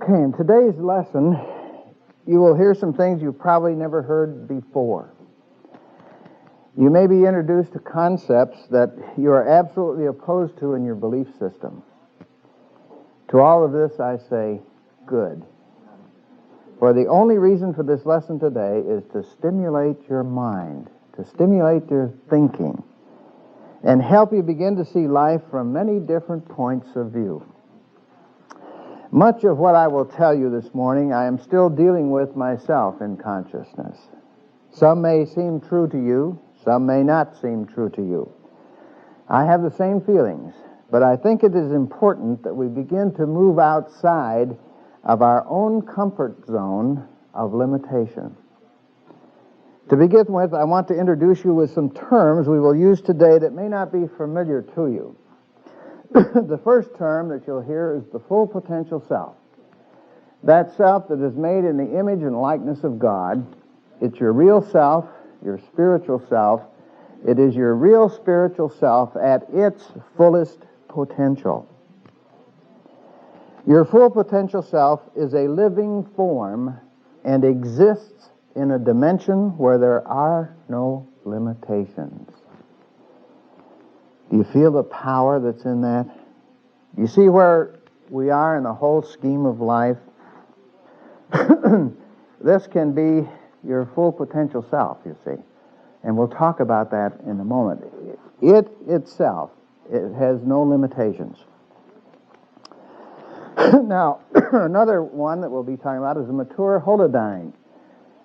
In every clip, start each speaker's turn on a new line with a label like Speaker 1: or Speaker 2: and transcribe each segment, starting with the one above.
Speaker 1: Okay, in today's lesson, you will hear some things you've probably never heard before. You may be introduced to concepts that you are absolutely opposed to in your belief system. To all of this, I say, good. For the only reason for this lesson today is to stimulate your mind, to stimulate your thinking, and help you begin to see life from many different points of view. Much of what I will tell you this morning, I am still dealing with myself in consciousness. Some may seem true to you, some may not seem true to you. I have the same feelings, but I think it is important that we begin to move outside of our own comfort zone of limitation. To begin with, I want to introduce you with some terms we will use today that may not be familiar to you. The first term that you'll hear is the full potential self. That self that is made in the image and likeness of God. It's your real self, your spiritual self. It is your real spiritual self at its fullest potential. Your full potential self is a living form and exists in a dimension where there are no limitations. Do you feel the power that's in that? You see where we are in the whole scheme of life? This can be your full potential self, you see. And we'll talk about that in a moment. It itself, it has no limitations. Now, another one that we'll be talking about is a mature holodyne.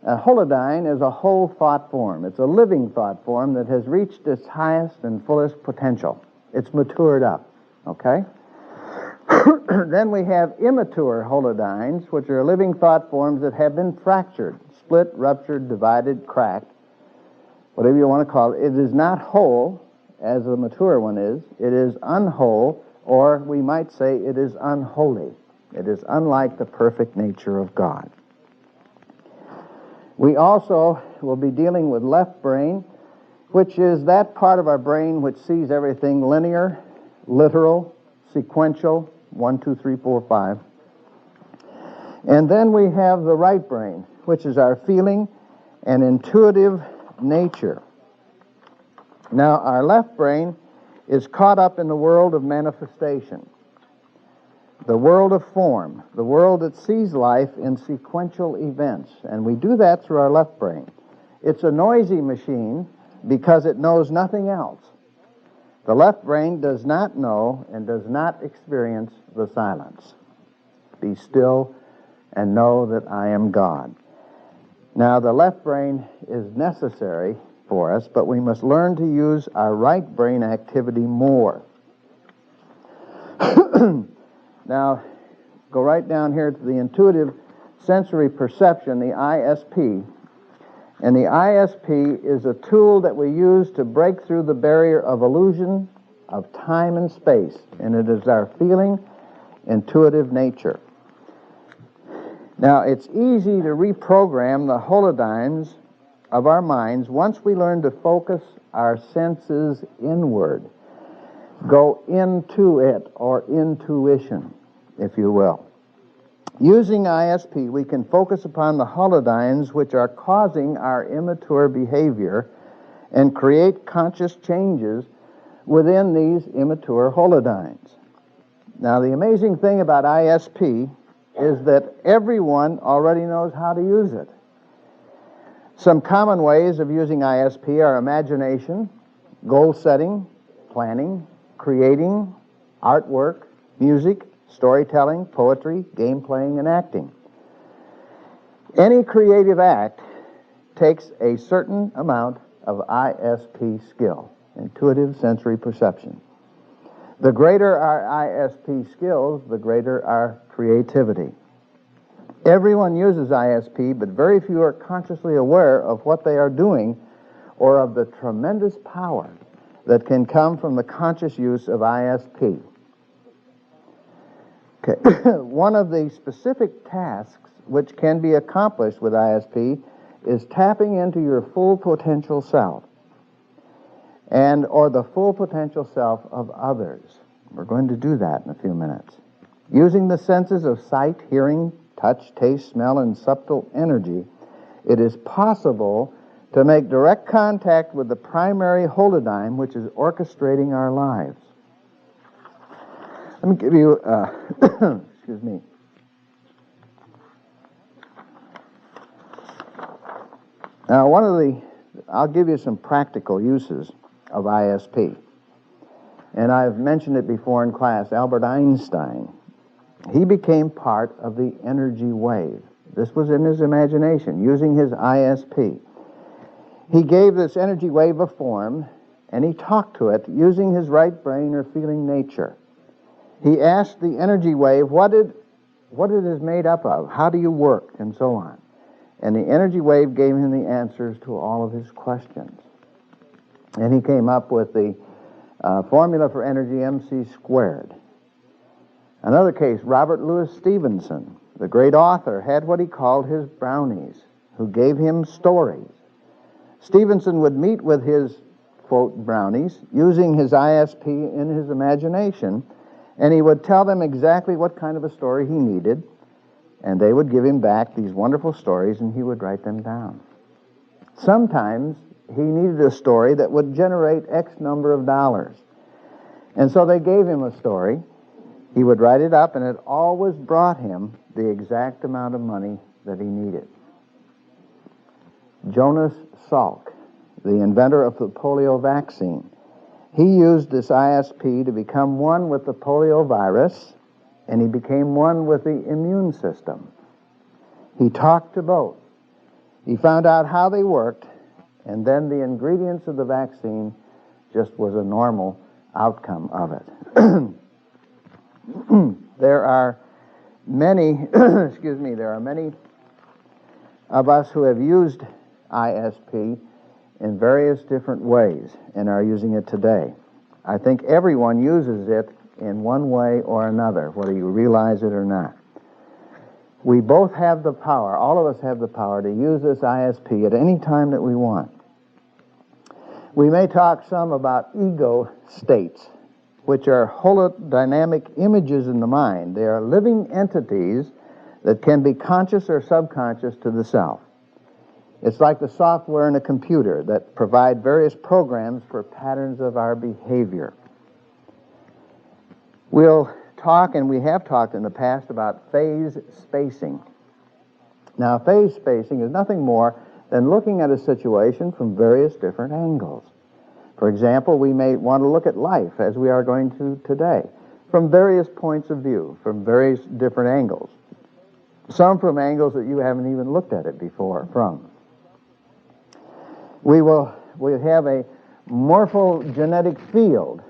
Speaker 1: A holodyne is a whole thought form. It's a living thought form that has reached its highest and fullest potential. It's matured up, okay? Then we have immature holodynes, which are living thought forms that have been fractured, split, ruptured, divided, cracked, whatever you want to call it. It is not whole, as the mature one is. It is unwhole, or we might say it is unholy. It is unlike the perfect nature of God. We also will be dealing with left brain, which is that part of our brain which sees everything linear, literal, sequential, 1, 2, 3, 4, 5. And then we have the right brain, which is our feeling and intuitive nature. Now, our left brain is caught up in the world of manifestation, the world of form, the world that sees life in sequential events. And we do that through our left brain. It's a noisy machine because it knows nothing else. The left brain does not know and does not experience the silence. Be still and know that I am God. Now, the left brain is necessary for us, but we must learn to use our right brain activity more. Now, go right down here to the intuitive sensory perception, the ISP. And the ISP is a tool that we use to break through the barrier of illusion of time and space. And it is our feeling, intuitive nature. Now, it's easy to reprogram the holodynes of our minds once we learn to focus our senses inward. Go into it, or intuition, if you will. Using ISP, we can focus upon the holodynes which are causing our immature behavior and create conscious changes within these immature holodynes. Now, the amazing thing about ISP is that everyone already knows how to use it. Some common ways of using ISP are imagination, goal setting, planning, creating, artwork, music, storytelling, poetry, game playing, and acting. Any creative act takes a certain amount of ISP skill, intuitive sensory perception. The greater our ISP skills, the greater our creativity. Everyone uses ISP, but very few are consciously aware of what they are doing or of the tremendous power that can come from the conscious use of ISP. Okay. One of the specific tasks which can be accomplished with ISP is tapping into your full potential self or the full potential self of others. We're going to do that in a few minutes. Using the senses of sight, hearing, touch, taste, smell, and subtle energy, it is possible to make direct contact with the primary holodyne, which is orchestrating our lives. Let me give you, excuse me. Now, I'll give you some practical uses of ISP. And I've mentioned it before in class. Albert Einstein, he became part of the energy wave. This was in his imagination, using his ISP. He gave this energy wave a form, and he talked to it using his right brain or feeling nature. He asked the energy wave what it is made up of, how do you work, and so on. And the energy wave gave him the answers to all of his questions. And he came up with the formula for energy, MC squared. Another case, Robert Louis Stevenson, the great author, had what he called his brownies, who gave him stories. Stevenson would meet with his, quote, brownies, using his ISP in his imagination, and he would tell them exactly what kind of a story he needed, and they would give him back these wonderful stories, and he would write them down. Sometimes he needed a story that would generate X number of dollars. And so they gave him a story. He would write it up, and it always brought him the exact amount of money that he needed. Jonas Salk, the inventor of the polio vaccine, he used this ISP to become one with the polio virus, and he became one with the immune system. He talked to both. He found out how they worked, and then the ingredients of the vaccine just was a normal outcome of it. There are many, there are many of us who have used ISP in various different ways and are using it today. I think everyone uses it in one way or another, whether you realize it or not. We both have the power, all of us have the power to use this ISP at any time that we want. We may talk some about ego states, which are holodynamic images in the mind. They are living entities that can be conscious or subconscious to the self. It's like the software in a computer that provide various programs for patterns of our behavior. We'll talk, and we have talked in the past, about phase spacing. Now, phase spacing is nothing more than looking at a situation from various different angles. For example, we may want to look at life, as we are going to today, from various points of view, from various different angles. Some from angles that you haven't even looked at it before from. We'll have a morphogenetic field,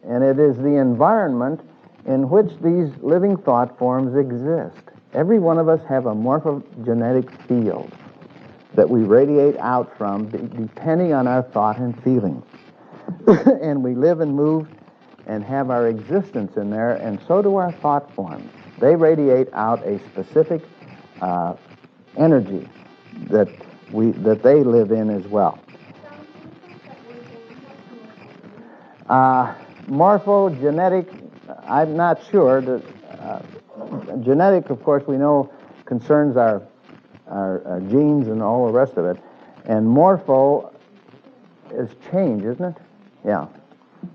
Speaker 1: and it is the environment in which these living thought forms exist. Every one of us have a morphogenetic field that we radiate out from depending on our thought and feeling. And we live and move and have our existence in there, and so do our thought forms. They radiate out a specific energy that they live in as well. Morphogenetic, I'm not sure. Genetic, of course, we know concerns our genes and all the rest of it. And morpho is change, isn't it? Yeah.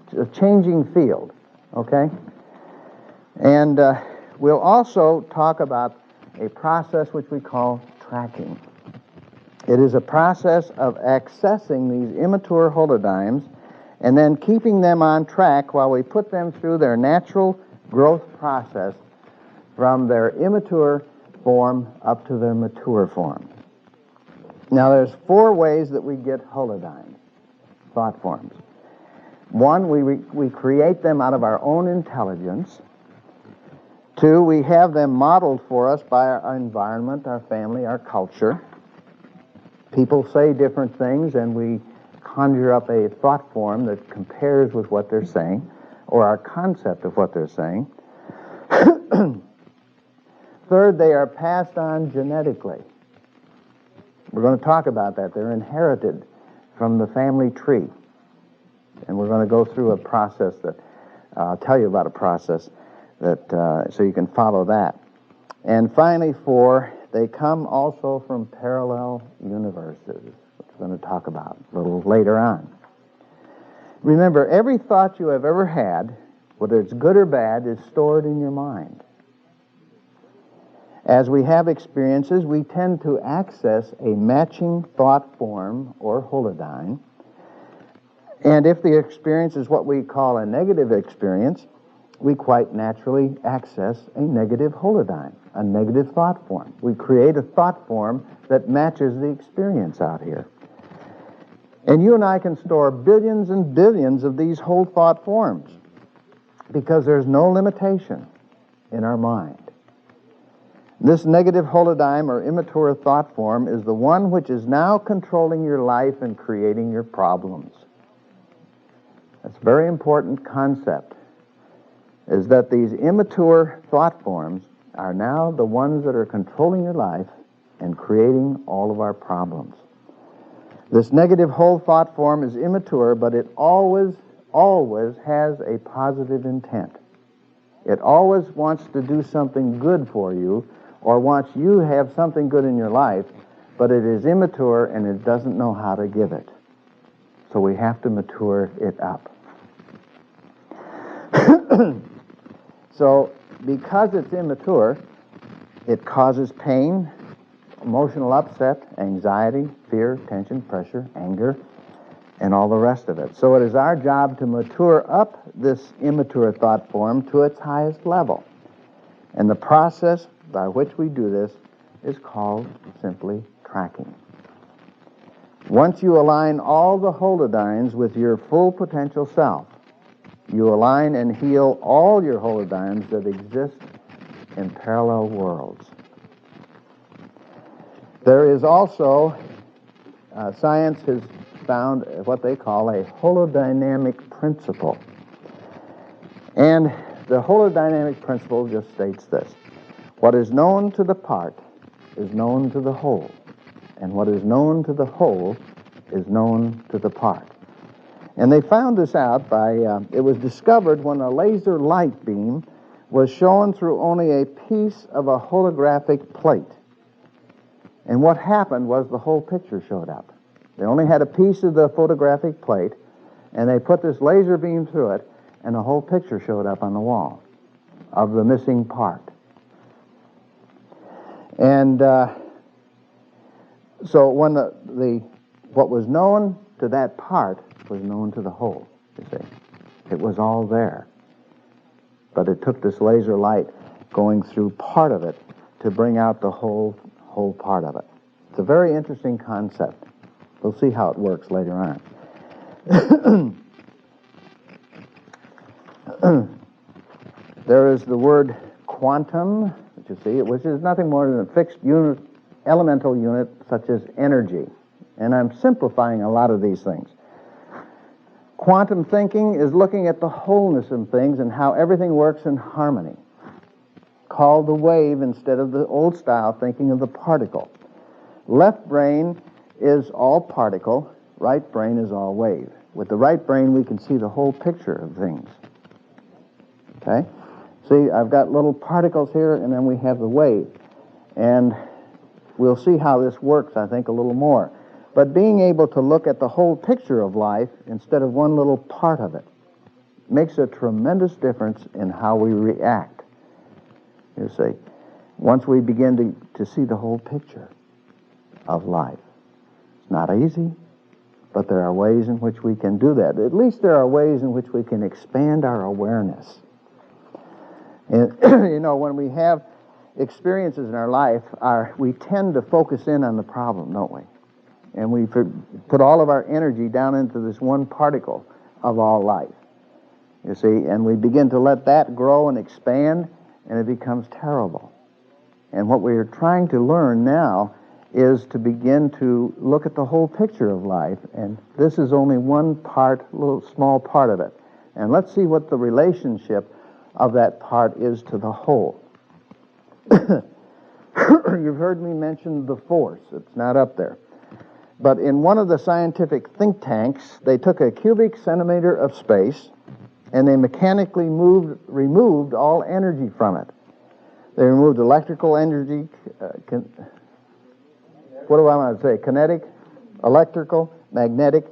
Speaker 1: It's a changing field, okay? And we'll also talk about a process which we call tracking. It is a process of accessing these immature holodynes and then keeping them on track while we put them through their natural growth process from their immature form up to their mature form. Now, there's 4 ways that we get holodynes, thought forms. 1, we create them out of our own intelligence. 2, we have them modeled for us by our environment, our family, our culture. People say different things, and we conjure up a thought form that compares with what they're saying, or our concept of what they're saying. 3rd, they are passed on genetically. We're going to talk about that. They're inherited from the family tree. And we're going to go through a process that I'll tell you about a process so you can follow that. And finally, 4, they come also from parallel universes, which we're going to talk about a little later on. Remember, every thought you have ever had, whether it's good or bad, is stored in your mind. As we have experiences, we tend to access a matching thought form or holodyne. And if the experience is what we call a negative experience, we quite naturally access a negative holodyne, a negative thought form. We create a thought form that matches the experience out here. And you and I can store billions and billions of these whole thought forms because there's no limitation in our mind. This negative holodyne or immature thought form is the one which is now controlling your life and creating your problems. That's a very important concept, is that these immature thought forms are now the ones that are controlling your life and creating all of our problems. This negative whole thought form is immature, but it always has a positive intent. It always wants to do something good for you, or wants you to have something good in your life, but it is immature and it doesn't know how to give it. So we have to mature it up. So because it's immature, it causes pain, emotional upset, anxiety, fear, tension, pressure, anger, and all the rest of it. So it is our job to mature up this immature thought form to its highest level. And the process by which we do this is called simply tracking. Once you align all the holodynes with your full potential self, you align and heal all your holodynes that exist in parallel worlds. There is also, science has found what they call a holodynamic principle. And the holodynamic principle just states this: what is known to the part is known to the whole, and what is known to the whole is known to the part. And they found this out by, it was discovered when a laser light beam was shown through only a piece of a holographic plate. And what happened was the whole picture showed up. They only had a piece of the photographic plate, and they put this laser beam through it, and the whole picture showed up on the wall of the missing part. And so when what was known to that part was known to the whole, you see. It was all there. But it took this laser light going through part of it to bring out the whole part of it. It's a very interesting concept. We'll see how it works later on. There is the word quantum, which you see, which is nothing more than a fixed unit, elemental unit, such as energy. And I'm simplifying a lot of these things. Quantum thinking is looking at the wholeness of things and how everything works in harmony, called the wave instead of the old style thinking of the particle. Left brain is all particle, right brain is all wave. With the right brain, we can see the whole picture of things. Okay? See, I've got little particles here, and then we have the wave. And we'll see how this works, I think, a little more. But being able to look at the whole picture of life instead of one little part of it makes a tremendous difference in how we react. You see, once we begin to see the whole picture of life. It's not easy, but there are ways in which we can do that. At least there are ways in which we can expand our awareness. And, when we have experiences in our life, we tend to focus in on the problem, don't we? And we put all of our energy down into this one particle of all life, you see, and we begin to let that grow and expand, and it becomes terrible. And what we are trying to learn now is to begin to look at the whole picture of life, and this is only one part, little small part of it. And let's see what the relationship of that part is to the whole. You've heard me mention the force. It's not up there. But in one of the scientific think tanks, they took a cubic centimeter of space, and they mechanically removed all energy from it. They removed electrical energy, what do I want to say, kinetic, electrical, magnetic,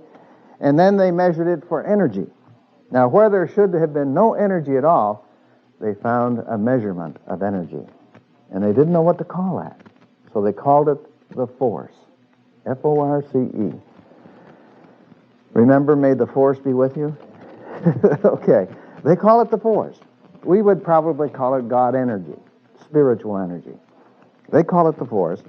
Speaker 1: and then they measured it for energy. Now, where there should have been no energy at all, they found a measurement of energy. And they didn't know what to call that. So they called it the force, F-O-R-C-E. Remember, may the force be with you? Okay, they call it the force. We would probably call it God energy, spiritual energy. They call it the force.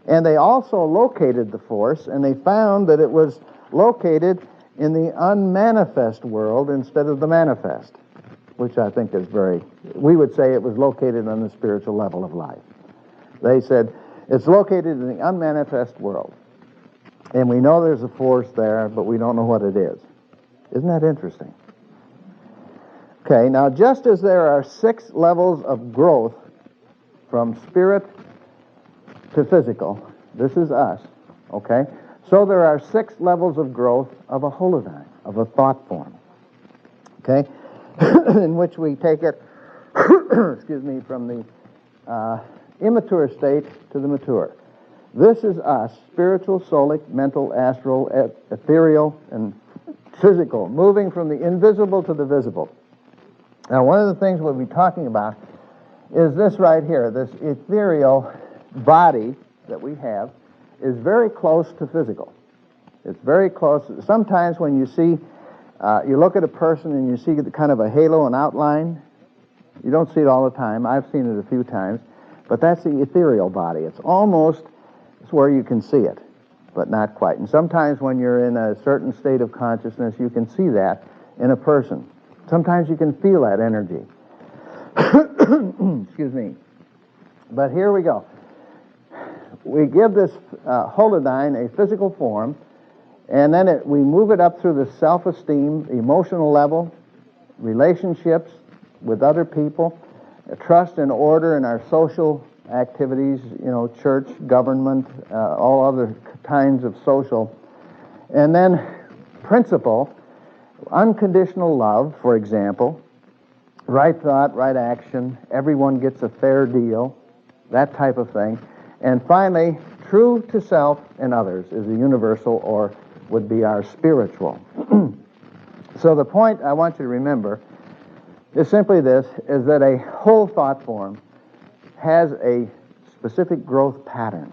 Speaker 1: And they also located the force, and they found that it was located in the unmanifest world instead of the manifest, which I think is we would say it was located on the spiritual level of life. They said it's located in the unmanifest world. And we know there's a force there, but we don't know what it is. Isn't that interesting? Okay, now just as there are 6 levels of growth from spirit to physical, this is us, okay? So there are 6 levels of growth of a holodyne, of a thought form, okay? In which we take it, excuse me, from the immature state to the mature. This is us, spiritual, soulic, mental, astral, ethereal, and physical, moving from the invisible to the visible. Now, one of the things we'll be talking about is this right here. This ethereal body that we have is very close to physical. It's very close. Sometimes when you see, you look at a person and you see kind of a halo, an outline. You don't see it all the time. I've seen it a few times. But that's the ethereal body. It's almost where you can see it, but not quite. And sometimes when you're in a certain state of consciousness, you can see that in a person. Sometimes you can feel that energy. Excuse me. But here we go. We give this holodyne a physical form, and then we move it up through the self-esteem, emotional level, relationships with other people, trust and order in our social activities, church, government, all other kinds of social. And then principle, unconditional love, for example, right thought, right action, everyone gets a fair deal, that type of thing. And finally, true to self and others is the universal, or would be our spiritual. So the point I want you to remember is simply this, is that a whole thought form has a specific growth pattern,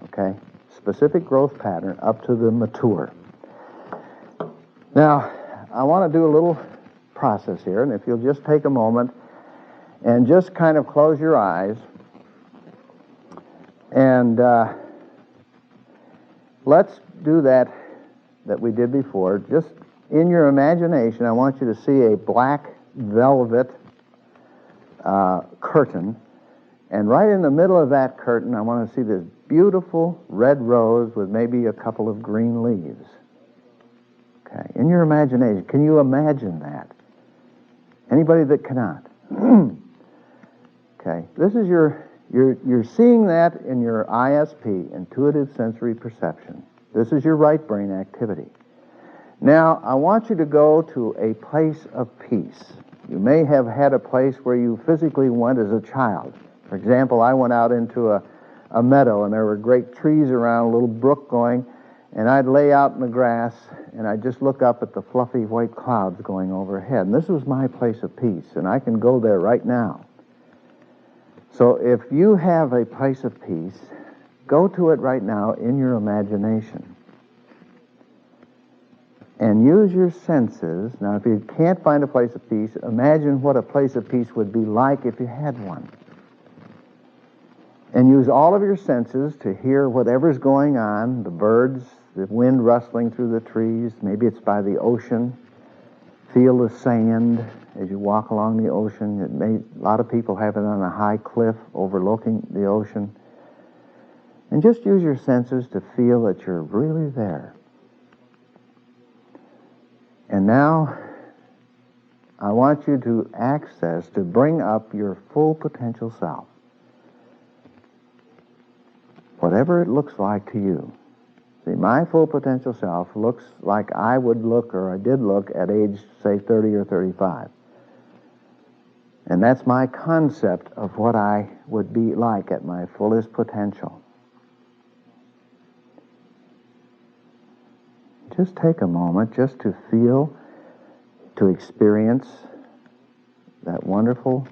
Speaker 1: okay? Specific growth pattern up to the mature. Now, I want to do a little process here, and if you'll just take a moment and just kind of close your eyes, and let's do that we did before. Just in your imagination, I want you to see a black velvet curtain, and right in the middle of that curtain I want to see this beautiful red rose with maybe a couple of green leaves. Okay, in your imagination, can you imagine that? Anybody that cannot? Okay, this is you're seeing that in your ISP, intuitive sensory perception. This is your right brain activity. Now, I want you to go to a place of peace. You may have had a place where you physically went as a child. For example, I went out into a meadow, and there were great trees around, a little brook going, and I'd lay out in the grass, and I'd just look up at the fluffy white clouds going overhead. And this was my place of peace, and I can go there right now. So if you have a place of peace, go to it right now in your imagination. And use your senses. Now, if you can't find a place of peace, imagine what a place of peace would be like if you had one. And use all of your senses to hear whatever's going on, the birds, the wind rustling through the trees, maybe it's by the ocean. Feel the sand as you walk along the ocean. A lot of people have it on a high cliff overlooking the ocean. And just use your senses to feel that you're really there. And now, I want you to bring up your full potential self. Whatever it looks like to you. See, my full potential self looks like I would look, or I did look, at age, say, 30 or 35. And that's my concept of what I would be like at my fullest potential. Just take a moment just to feel, to experience that wonderful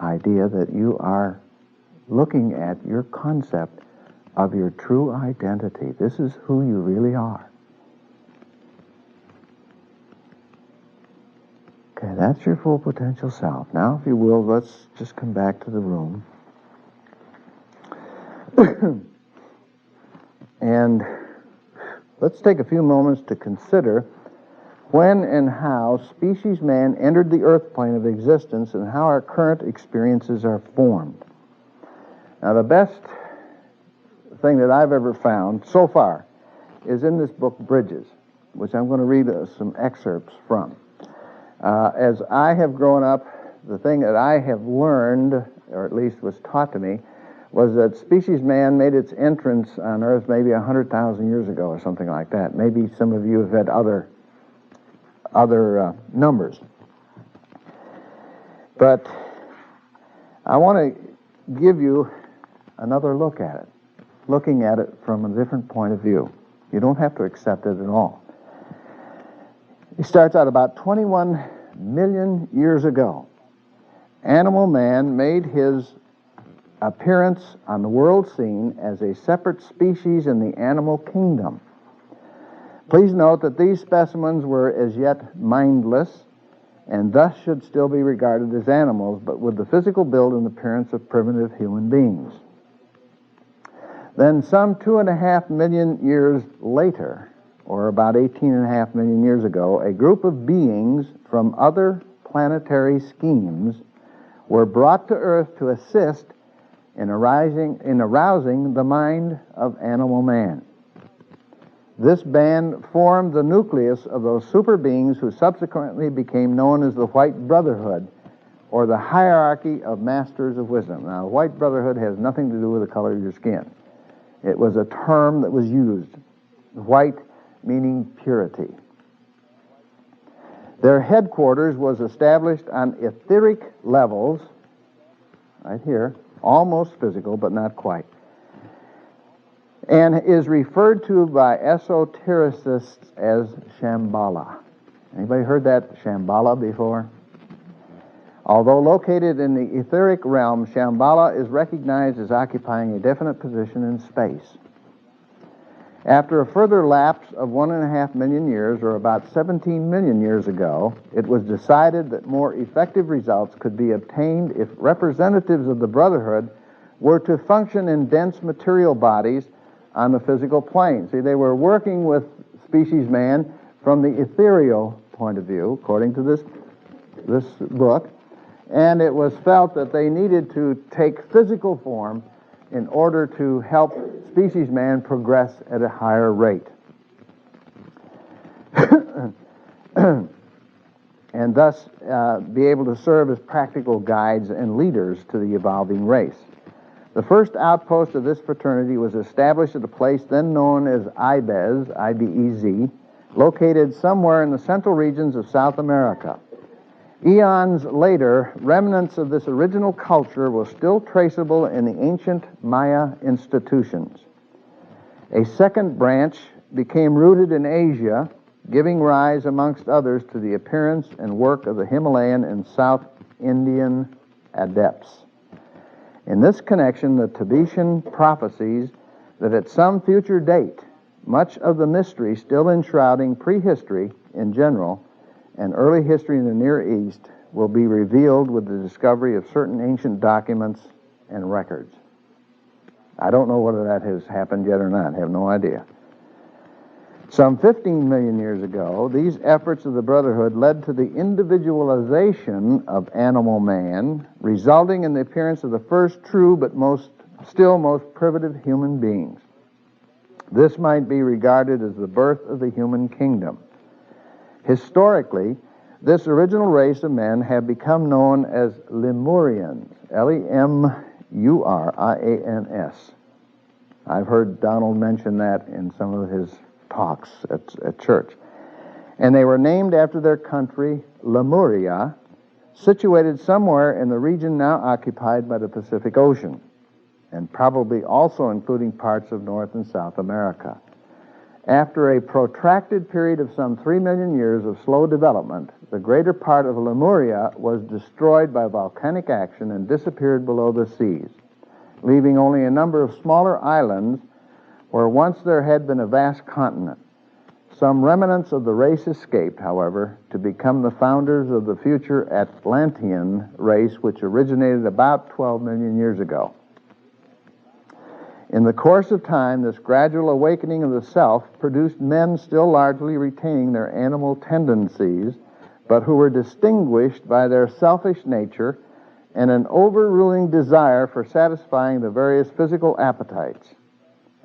Speaker 1: idea that you are looking at your concept of your true identity. This is who you really are. Okay, that's your full potential self. Now, if you will, let's just come back to the room. And let's take a few moments to consider when and how species man entered the earth plane of existence and how our current experiences are formed. Now, the best thing that I've ever found so far is in this book, Bridges, which I'm going to read some excerpts from. As I have grown up, the thing that I have learned, or at least was taught to me, was that species man made its entrance on Earth maybe 100,000 years ago or something like that. Maybe some of you have had other numbers. But I want to give you another look at it, looking at it from a different point of view. You don't have to accept it at all. It starts out about 21 million years ago. Animal man made his appearance on the world scene as a separate species in the animal kingdom. Please note that these specimens were as yet mindless and thus should still be regarded as animals, but with the physical build and appearance of primitive human beings. Then some 2.5 million years later, or about 18.5 million years ago, a group of beings from other planetary schemes were brought to Earth to assist in arousing the mind of animal man. This band formed the nucleus of those super beings who subsequently became known as the White Brotherhood, or the hierarchy of masters of wisdom. Now, the White Brotherhood has nothing to do with the color of your skin. It was a term that was used. White meaning purity. Their headquarters was established on etheric levels, right here, almost physical, but not quite, and is referred to by esotericists as Shambhala. Anybody heard that Shambhala before? Although located in the etheric realm, Shambhala is recognized as occupying a definite position in space. After a further lapse of 1.5 million years, or about 17 million years ago, it was decided that more effective results could be obtained if representatives of the Brotherhood were to function in dense material bodies on the physical plane. See, they were working with species man from the ethereal point of view, according to this book, and it was felt that they needed to take physical form in order to help species man progress at a higher rate. And thus be able to serve as practical guides and leaders to the evolving race. The first outpost of this fraternity was established at a place then known as Ibez, I-B-E-Z, located somewhere in the central regions of South America. Eons later, remnants of this original culture were still traceable in the ancient Maya institutions. A second branch became rooted in Asia, giving rise, amongst others, to the appearance and work of the Himalayan and South Indian adepts. In this connection, the Tibetan prophecies that at some future date, much of the mystery still enshrouding prehistory in general and early history in the Near East will be revealed with the discovery of certain ancient documents and records. I don't know whether that has happened yet or not. I have no idea. Some 15 million years ago, these efforts of the Brotherhood led to the individualization of animal man, resulting in the appearance of the first true but still most primitive human beings. This might be regarded as the birth of the human kingdom. Historically, this original race of men have become known as Lemurians, Lemurians. I've heard Donald mention that in some of his talks at church. And they were named after their country, Lemuria, situated somewhere in the region now occupied by the Pacific Ocean, and probably also including parts of North and South America. After a protracted period of some 3 million years of slow development, the greater part of Lemuria was destroyed by volcanic action and disappeared below the seas, leaving only a number of smaller islands where once there had been a vast continent. Some remnants of the race escaped, however, to become the founders of the future Atlantean race, which originated about 12 million years ago. In the course of time, this gradual awakening of the self produced men still largely retaining their animal tendencies, but who were distinguished by their selfish nature and an overruling desire for satisfying the various physical appetites.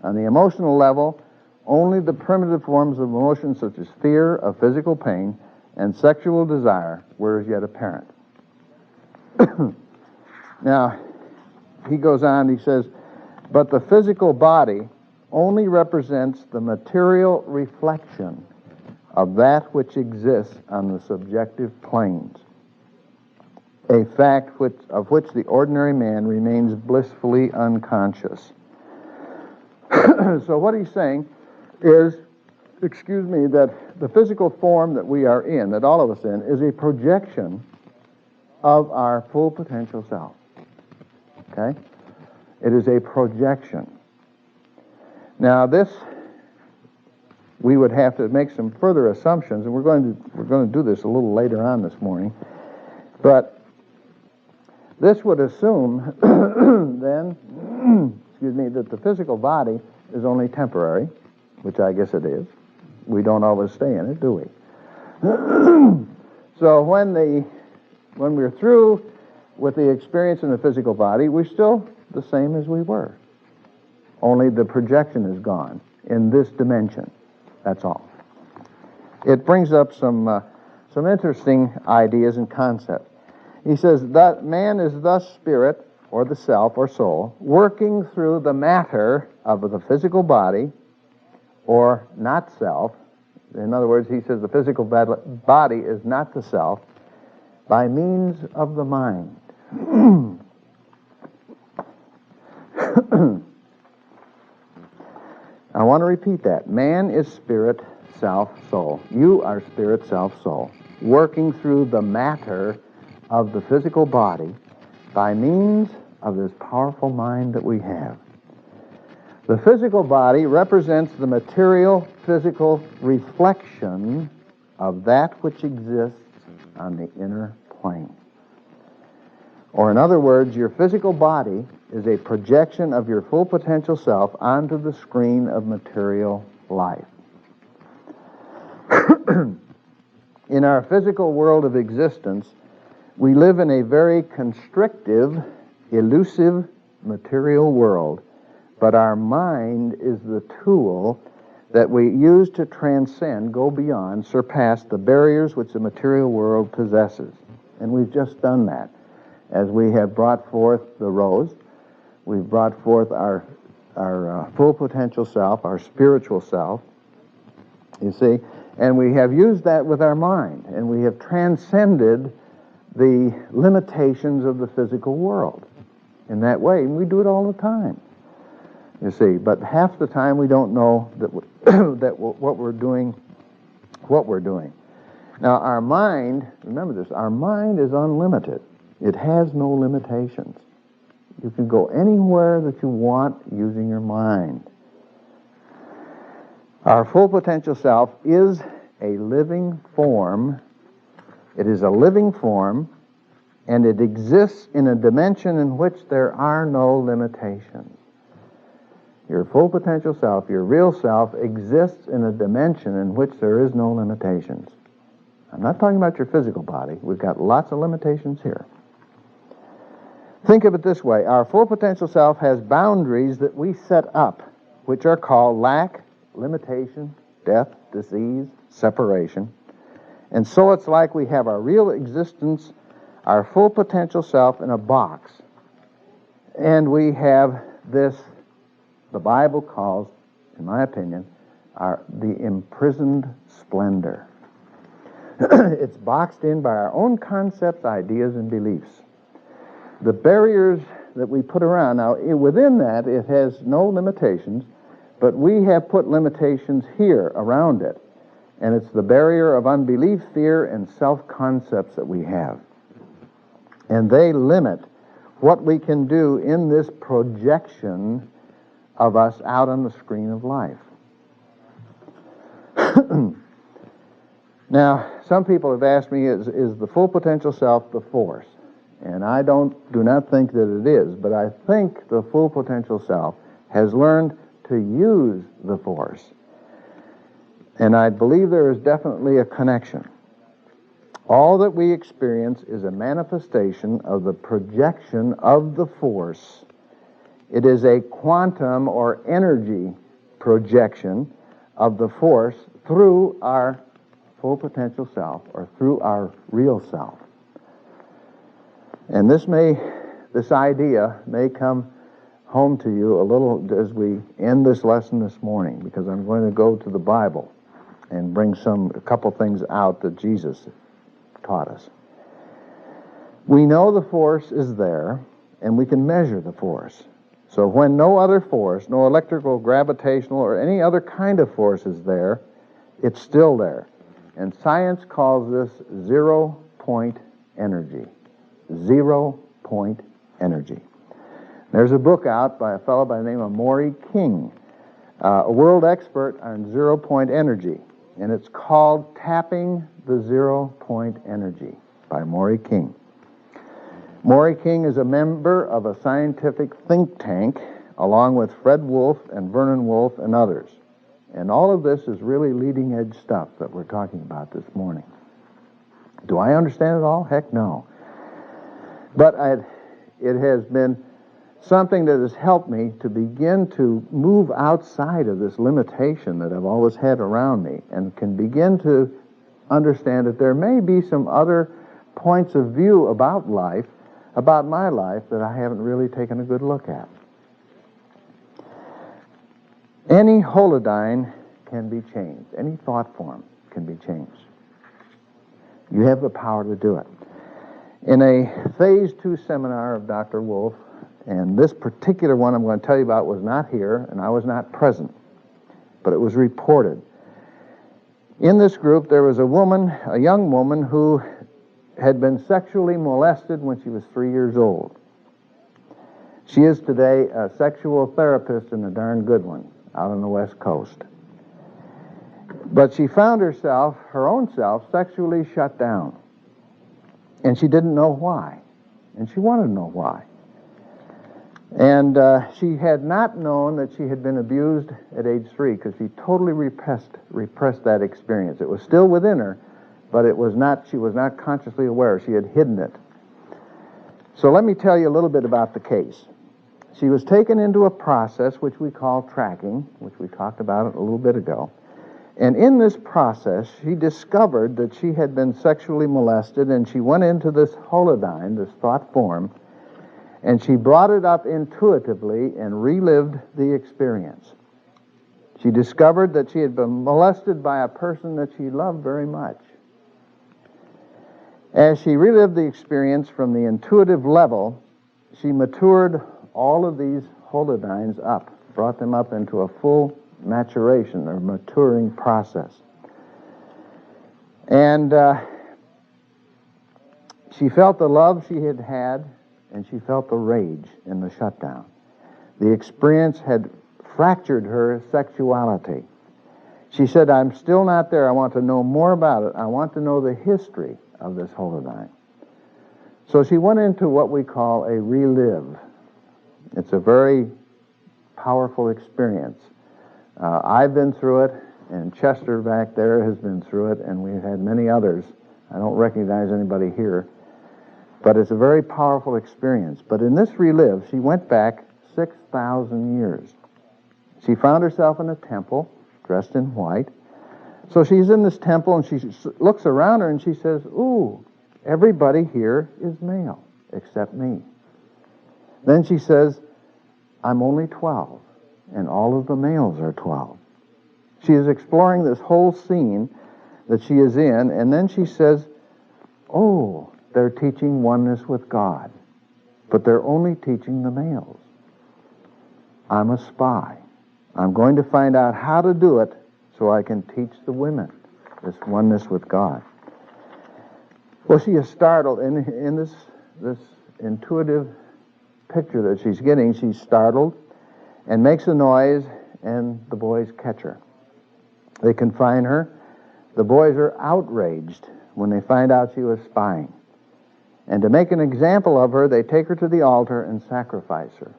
Speaker 1: On the emotional level, only the primitive forms of emotion such as fear of physical pain and sexual desire were as yet apparent. Now, he goes on, he says, but the physical body only represents the material reflection of that which exists on the subjective planes, a fact of which the ordinary man remains blissfully unconscious. So what he's saying is, that the physical form that we are in, that all of us in, is a projection of our full potential self. Okay? It is a projection. Now this, we would have to make some further assumptions, and we're going to do this a little later on this morning. But this would assume then, that the physical body is only temporary, which I guess it is. We don't always stay in it, do we? So when we're through with the experience in the physical body, we're still the same as we were. Only the projection is gone in this dimension. That's all. It brings up some interesting ideas and concepts. He says that man is thus spirit, or the self, or soul, working through the matter of the physical body, or not self. In other words, he says the physical body is not the self, by means of the mind. I want to repeat that. Man is spirit, self, soul. You are spirit, self, soul, working through the matter of the physical body by means of this powerful mind that we have. The physical body represents the material, physical reflection of that which exists on the inner plane. Or in other words, your physical body is a projection of your full potential self onto the screen of material life. In our physical world of existence, we live in a very constrictive, elusive material world, but our mind is the tool that we use to transcend, go beyond, surpass the barriers which the material world possesses. And we've just done that. As we have brought forth the rose, we've brought forth our full potential self, our spiritual self, you see, and we have used that with our mind, and we have transcended the limitations of the physical world in that way, and we do it all the time, you see, but half the time we don't know that what we're doing. Now, our mind, remember this, our mind is unlimited. It has no limitations. You can go anywhere that you want using your mind. Our full potential self is a living form. It is a living form, and it exists in a dimension in which there are no limitations. Your full potential self, your real self, exists in a dimension in which there is no limitations. I'm not talking about your physical body. We've got lots of limitations here. Think of it this way. Our full potential self has boundaries that we set up, which are called lack, limitation, death, disease, separation. And so it's like we have our real existence, our full potential self in a box. And we have this the Bible calls, in my opinion, the imprisoned splendor. It's boxed in by our own concepts, ideas, and beliefs. The barriers that we put around, now within that it has no limitations, but we have put limitations here around it. And it's the barrier of unbelief, fear, and self-concepts that we have. And they limit what we can do in this projection of us out on the screen of life. Now, some people have asked me, is the full potential self the force? And I do not think that it is, but I think the full potential self has learned to use the force. And I believe there is definitely a connection. All that we experience is a manifestation of the projection of the force. It is a quantum or energy projection of the force through our full potential self, or through our real self. And this idea may come home to you a little as we end this lesson this morning, because I'm going to go to the Bible and bring a couple things out that Jesus taught us. We know the force is there, and we can measure the force. So when no other force, no electrical, gravitational, or any other kind of force is there, it's still there. And science calls this zero-point energy. Zero-point energy. There's a book out by a fellow by the name of Maury King, a world expert on zero-point energy. And it's called Tapping the Zero-Point Energy by Maury King. Maury King is a member of a scientific think tank, along with Fred Wolf and Vernon Wolf and others. And all of this is really leading-edge stuff that we're talking about this morning. Do I understand it all? Heck no. But it has been something that has helped me to begin to move outside of this limitation that I've always had around me, and can begin to understand that there may be some other points of view about life, about my life, that I haven't really taken a good look at. Any holodyne can be changed. Any thought form can be changed. You have the power to do it. In a Phase 2 seminar of Dr. Wolf, and this particular one I'm going to tell you about was not here, and I was not present, but it was reported. In this group, there was a young woman who had been sexually molested when she was 3 years old. She is today a sexual therapist, and a darn good one, out on the West Coast. But she found herself, her own self, sexually shut down. And she didn't know why. And she wanted to know why. And she had not known that she had been abused at age 3, because she totally repressed that experience. It was still within her, but she was not consciously aware. She had hidden it. So let me tell you a little bit about the case. She was taken into a process which we call tracking, which we talked about a little bit ago. And in this process, she discovered that she had been sexually molested, and she went into this holodyne, this thought form, and she brought it up intuitively and relived the experience. She discovered that she had been molested by a person that she loved very much. As she relived the experience from the intuitive level, she matured all of these holodynes up, brought them up into a full maturation or maturing process. And she felt the love she had had, and she felt the rage in the shutdown. The experience had fractured her sexuality. She said, I'm still not there. I want to know more about it. I want to know the history of this holodyne. So she went into what we call a relive. It's a very powerful experience. I've been through it, and Chester back there has been through it, and we've had many others. I don't recognize anybody here. But it's a very powerful experience. But in this relive, she went back 6,000 years. She found herself in a temple, dressed in white. So she's in this temple, and she looks around her, and she says, ooh, everybody here is male, except me. Then she says, I'm only 12. and all of the males are 12. She is exploring this whole scene that she is in, and then she says, oh, they're teaching oneness with God, but they're only teaching the males. I'm a spy. I'm going to find out how to do it so I can teach the women this oneness with God. Well, she is startled in this intuitive picture that she's getting. She's startled and makes a noise, and the boys catch her. They confine her. The boys are outraged when they find out she was spying. And to make an example of her, they take her to the altar and sacrifice her.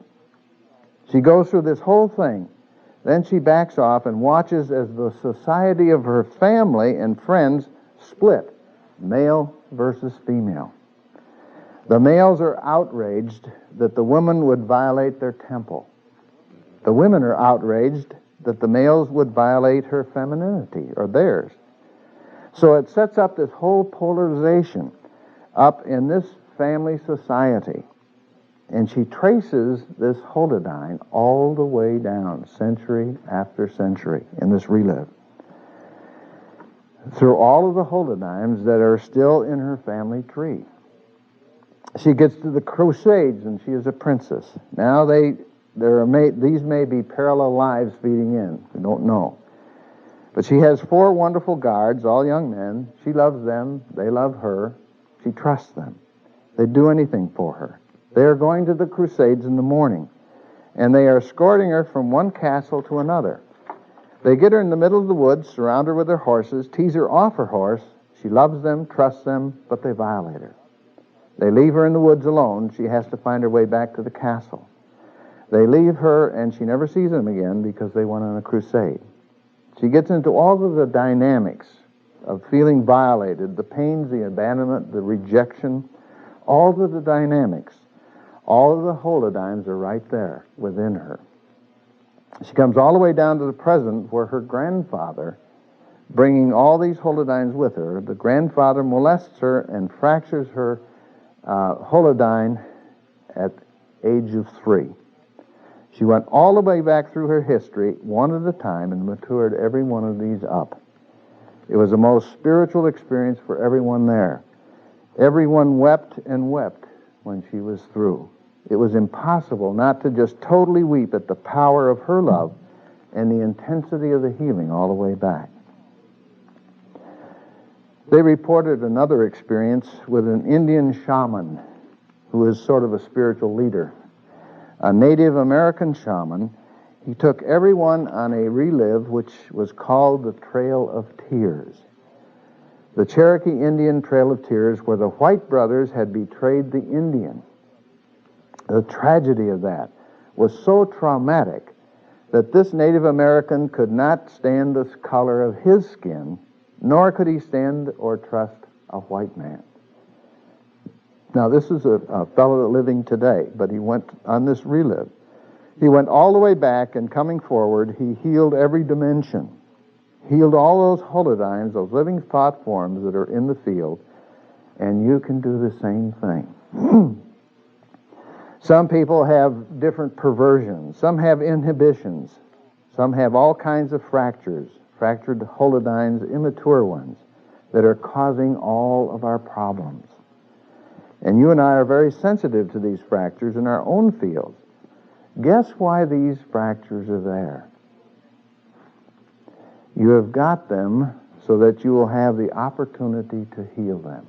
Speaker 1: She goes through this whole thing. Then she backs off and watches as the society of her family and friends split, male versus female. The males are outraged that the women would violate their temple. The women are outraged that the males would violate her femininity, or theirs. So it sets up this whole polarization up in this family society. And she traces this holodyne all the way down, century after century, in this relive, through all of the holodynes that are still in her family tree. She gets to the Crusades, and she is a princess. Now these may be parallel lives feeding in. We don't know. But she has 4 wonderful guards, all young men. She loves them. They love her. She trusts them. They'd do anything for her. They are going to the Crusades in the morning, and they are escorting her from one castle to another. They get her in the middle of the woods, surround her with their horses, tease her off her horse. She loves them, trusts them, but they violate her. They leave her in the woods alone. She has to find her way back to the castle. They leave her, and she never sees them again because they went on a crusade. She gets into all of the dynamics of feeling violated, the pains, the abandonment, the rejection, all of the dynamics. All of the holodynes are right there within her. She comes all the way down to the present, where her grandfather, bringing all these holodynes with her, the grandfather molests her and fractures her holodyne at age of 3. She went all the way back through her history, one at a time, and matured every one of these up. It was a most spiritual experience for everyone there. Everyone wept and wept when she was through. It was impossible not to just totally weep at the power of her love and the intensity of the healing all the way back. They reported another experience with an Indian shaman who is sort of a spiritual leader. A Native American shaman. He took everyone on a relive which was called the Trail of Tears. The Cherokee Indian Trail of Tears, where the White brothers had betrayed the Indian. The tragedy of that was so traumatic that this Native American could not stand the color of his skin, nor could he stand or trust a white man. Now, this is a fellow living today, but he went on this relive. He went all the way back, and coming forward, he healed every dimension. Healed all those holodynes, those living thought forms that are in the field, and you can do the same thing. Some people have different perversions. Some have inhibitions. Some have all kinds of fractures, fractured holodynes, immature ones, that are causing all of our problems. And you and I are very sensitive to these fractures in our own fields. Guess why these fractures are there? You have got them so that you will have the opportunity to heal them.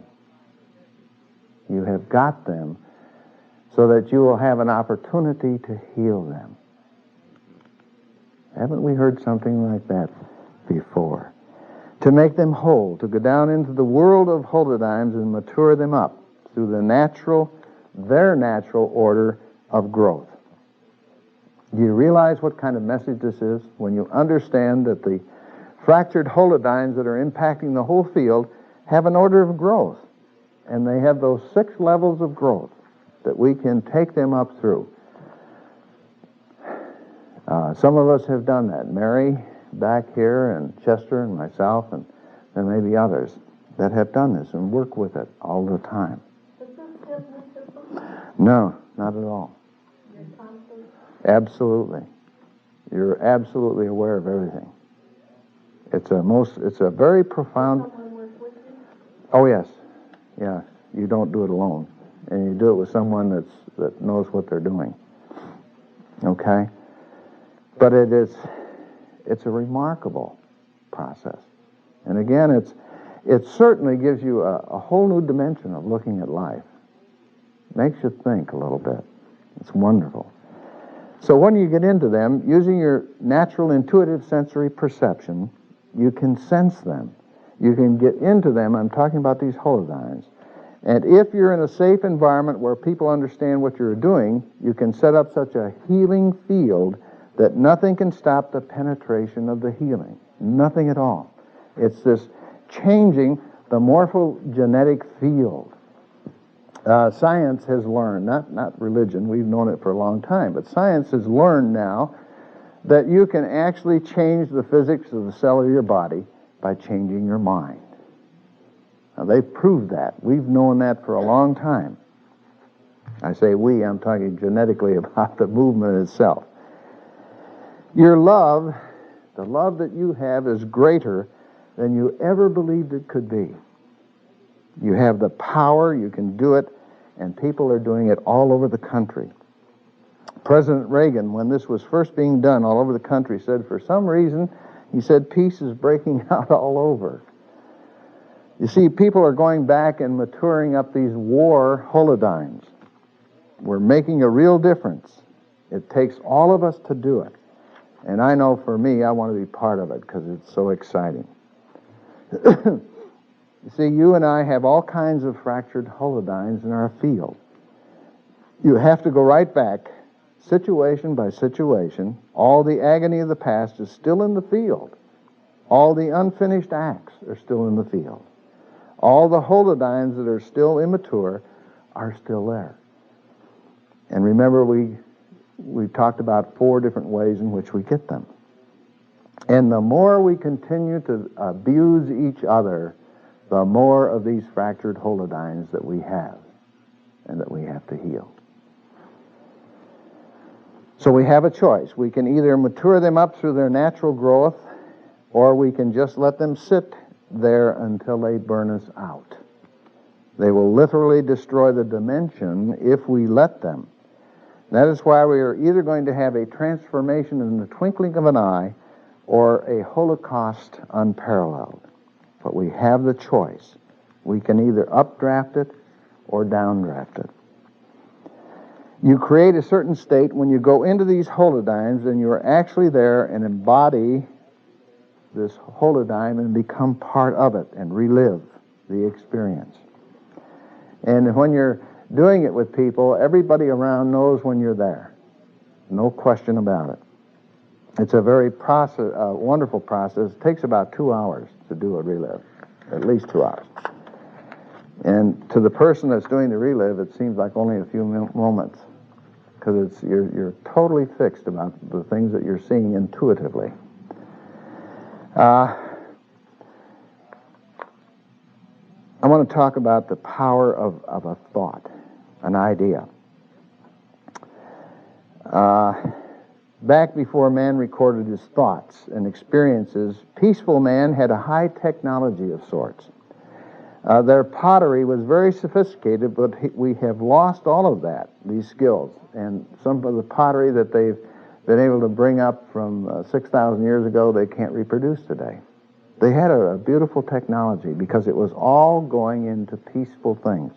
Speaker 1: You have got them so that you will have an opportunity to heal them. Haven't we heard something like that before? To make them whole, to go down into the world of holodynes and mature them up through their natural order of growth. Do you realize what kind of message this is when you understand that the fractured holodynes that are impacting the whole field have an order of growth, and they have those 6 levels of growth that we can take them up through? Some of us have done that. Mary back here, and Chester and myself, and there may be others that have done this and work with it all the time.
Speaker 2: Is this hypnotism?
Speaker 1: No, not at all. Absolutely. You're absolutely aware of everything. It's a very profound.
Speaker 2: Someone was with you?
Speaker 1: Oh yes, yeah. You don't do it alone, and you do it with someone that knows what they're doing. Okay, but it's a remarkable process, and again, it certainly gives you a whole new dimension of looking at life. Makes you think a little bit. It's wonderful. So when you get into them, using your natural intuitive sensory perception, you can sense them. You can get into them. I'm talking about these holodynes. And if you're in a safe environment where people understand what you're doing, you can set up such a healing field that nothing can stop the penetration of the healing. Nothing at all. It's this changing the morphogenetic field. Science has learned, not religion, we've known it for a long time, but science has learned now that you can actually change the physics of the cell of your body by changing your mind. Now, they've proved that. We've known that for a long time. I say we, I'm talking genetically about the movement itself. Your love, the love that you have, is greater than you ever believed it could be. You have the power, you can do it, and people are doing it all over the country. President Reagan, when this was first being done all over the country, said for some reason, he said, peace is breaking out all over. You see, people are going back and maturing up these war holodynes. We're making a real difference. It takes all of us to do it. And I know for me, I want to be part of it because it's so exciting. You see, you and I have all kinds of fractured holodynes in our field. You have to go right back, situation by situation. All the agony of the past is still in the field. All the unfinished acts are still in the field. All the holodynes that are still immature are still there. And remember, we talked about 4 different ways in which we get them. And the more we continue to abuse each other, the more of these fractured holodynes that we have and that we have to heal. So we have a choice. We can either mature them up through their natural growth, or we can just let them sit there until they burn us out. They will literally destroy the dimension if we let them. That is why we are either going to have a transformation in the twinkling of an eye or a Holocaust unparalleled. But we have the choice. We can either updraft it or downdraft it. You create a certain state when you go into these holodynes, and you're actually there and embody this holodyne and become part of it and relive the experience. And when you're doing it with people, everybody around knows when you're there. No question about it. It's a very wonderful process. It takes about 2 hours to do a relive, at least 2 hours. And to the person that's doing the relive, it seems like only a few moments, because you're totally fixed about the things that you're seeing intuitively. I want to talk about the power of a thought, an idea. Back before man recorded his thoughts and experiences, peaceful man had a high technology of sorts. Their pottery was very sophisticated, but we have lost all of that, these skills. And some of the pottery that they've been able to bring up from 6,000 years ago, they can't reproduce today. They had a beautiful technology because it was all going into peaceful things.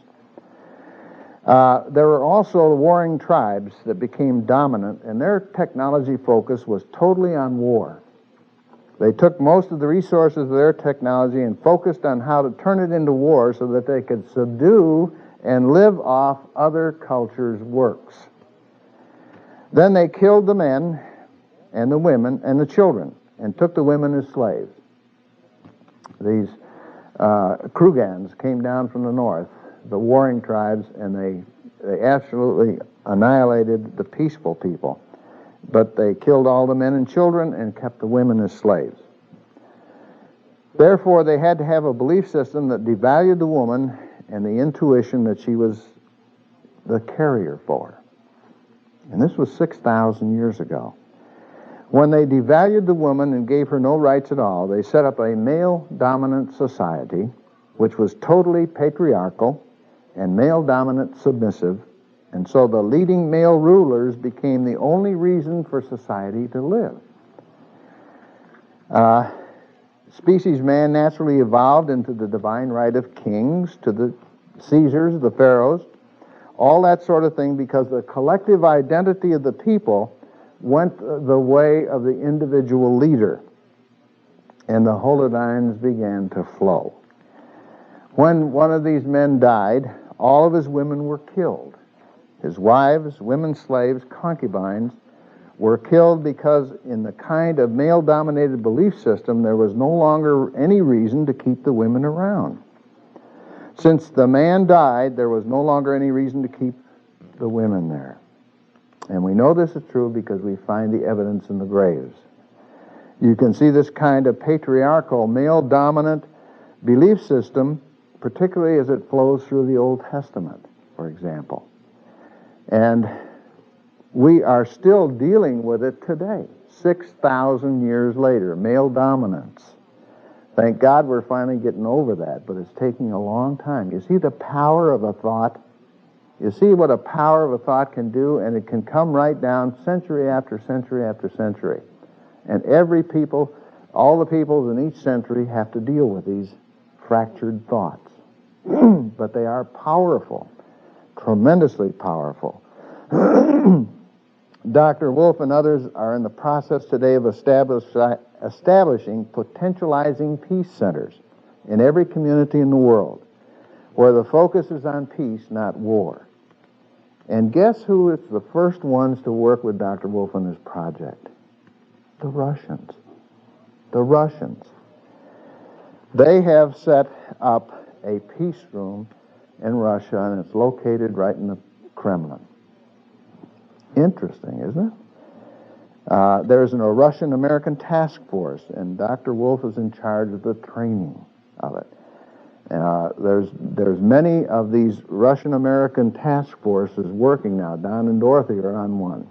Speaker 1: There were also warring tribes that became dominant, and their technology focus was totally on war. They took most of the resources of their technology and focused on how to turn it into war so that they could subdue and live off other cultures' works. Then they killed the men and the women and the children and took the women as slaves. These Krugans came down from the north, the warring tribes, and they absolutely annihilated the peaceful people. But they killed all the men and children and kept the women as slaves. Therefore, they had to have a belief system that devalued the woman and the intuition that she was the carrier for. And this was 6,000 years ago. When they devalued the woman and gave her no rights at all, they set up a male-dominant society, which was totally patriarchal and male-dominant submissive, and so the leading male rulers became the only reason for society to live. Species man naturally evolved into the divine right of kings, to the Caesars, the pharaohs, all that sort of thing, because the collective identity of the people went the way of the individual leader, and the holodynamics began to flow. When one of these men died, all of his women were killed. His wives, women slaves, concubines were killed because in the kind of male-dominated belief system, there was no longer any reason to keep the women around. Since the man died, there was no longer any reason to keep the women there. And we know this is true because we find the evidence in the graves. You can see this kind of patriarchal, male-dominant belief system, particularly as it flows through the Old Testament, for example. And we are still dealing with it today, 6,000 years later, male dominance. Thank God we're finally getting over that, but it's taking a long time. You see the power of a thought? You see what a power of a thought can do, and it can come right down century after century after century. And every people, all the peoples in each century have to deal with these fractured thoughts. But they are powerful, tremendously powerful. Dr. Wolf and others are in the process today of establishing potentializing peace centers in every community in the world, where the focus is on peace, not war. And guess who is the first ones to work with Dr. Wolf on this project? The Russians. The Russians. They have set up a peace room in Russia, and it's located right in the Kremlin. Interesting, isn't it? There's a Russian-American task force, and Dr. Wolf is in charge of the training of it. There's many of these Russian-American task forces working now. Don and Dorothy are on one,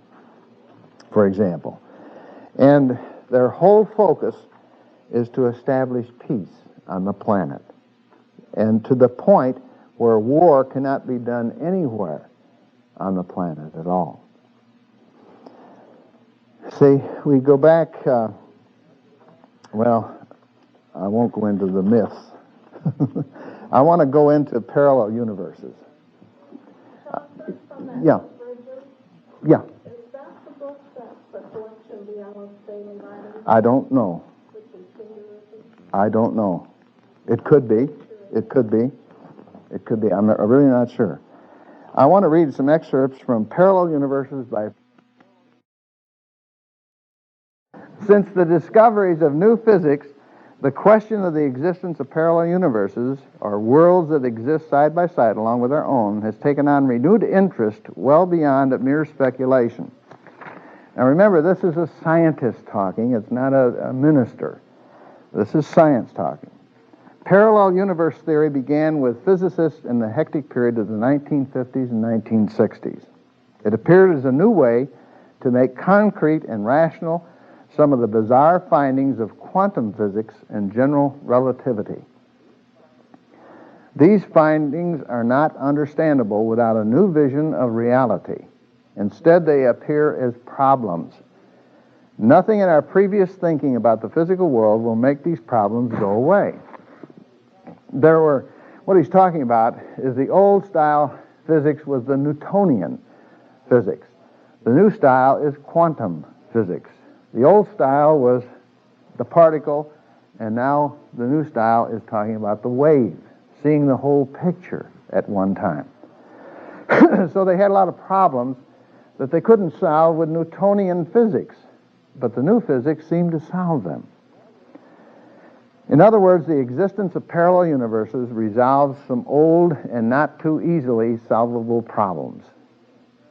Speaker 1: for example. And their whole focus is to establish peace on the planet, and to the point where war cannot be done anywhere on the planet at all. See, we go back, well, I won't go into the myths. I want to go into parallel universes. Yeah. Yeah.
Speaker 2: Is that the book that's the collection of the Yellow State Environment?
Speaker 1: I don't know.
Speaker 2: Which is Hinduism?
Speaker 1: I don't know. It could be. It could be. It could be. I'm really not sure. I want to read some excerpts from Parallel Universes by... Since the discoveries of new physics, the question of the existence of parallel universes, or worlds that exist side by side along with our own, has taken on renewed interest well beyond mere speculation. Now remember, this is a scientist talking. It's not a minister. This is science talking. Parallel universe theory began with physicists in the hectic period of the 1950s and 1960s. It appeared as a new way to make concrete and rational some of the bizarre findings of quantum physics and general relativity. These findings are not understandable without a new vision of reality. Instead, they appear as problems. Nothing in our previous thinking about the physical world will make these problems go away. What he's talking about is the old style physics was the Newtonian physics. The new style is quantum physics. The old style was the particle, and now the new style is talking about the wave, seeing the whole picture at one time. So they had a lot of problems that they couldn't solve with Newtonian physics, but the new physics seemed to solve them. In other words, the existence of parallel universes resolves some old and not too easily solvable problems.